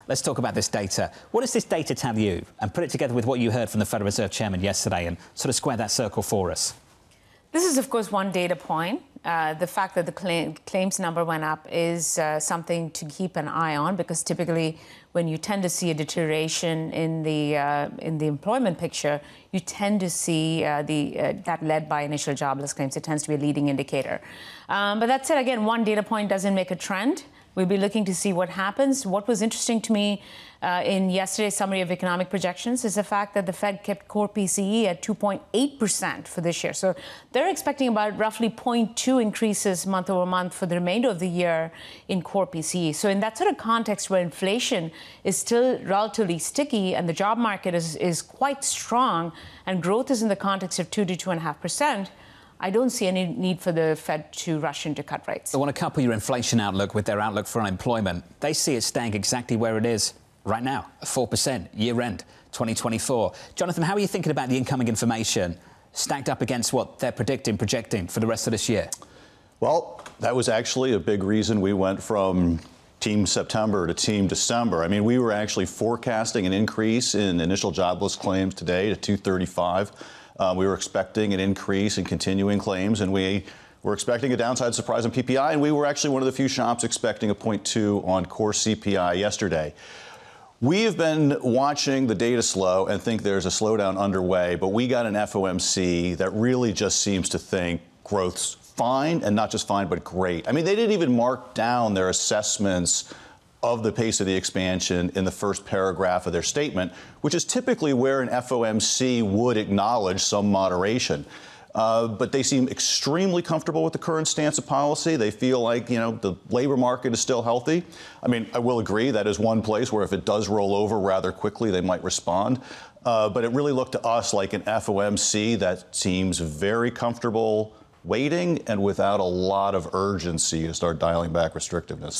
let's talk about this data. What does this data tell you? And put it together with what you heard from the Federal Reserve Chairman yesterday and sort of square that circle for us. This is, of course, one data point. The fact that the claims number went up is something to keep an eye on, because typically when you tend to see a deterioration in the employment picture, you tend to see that led by initial jobless claims. It tends to be a leading indicator. But that said, again, one data point doesn't make a trend. We'll be looking to see what happens. What was interesting to me in yesterday's summary of economic projections is the fact that the Fed kept core PCE at 2.8% for this year. So they're expecting about roughly 0.2 increases month over month for the remainder of the year in core PCE. So in that sort of context where inflation is still relatively sticky and the job market is quite strong and growth is in the context of 2 to 2.5%, I don't see any need for the Fed to rush in to cut rates. I want to couple your inflation outlook with their outlook for unemployment. They see it staying exactly where it is right now, 4%, year-end 2024. Jonathan, how are you thinking about the incoming information stacked up against what they're projecting for the rest of this year? Well, that was actually a big reason we went from Team September to Team December. I mean, we were actually forecasting an increase in initial jobless claims today to 235. We were expecting an increase in continuing claims, and we were expecting a downside surprise on PPI, and we were actually one of the few shops expecting a 0.2 on core CPI yesterday. We have been watching the data slow and think there's a slowdown underway, but we got an FOMC that really just seems to think growth's fine, and not just fine, but great. I mean, they didn't even mark down their assessments of the pace of the expansion in the first paragraph of their statement, which is typically where an FOMC would acknowledge some moderation. But they seem extremely comfortable with the current stance of policy. They feel like, the labor market is still healthy. I mean, I will agree that is one place where if it does roll over rather quickly, they might respond. But it really looked to us like an FOMC that seems very comfortable waiting and without a lot of urgency to start dialing back restrictiveness.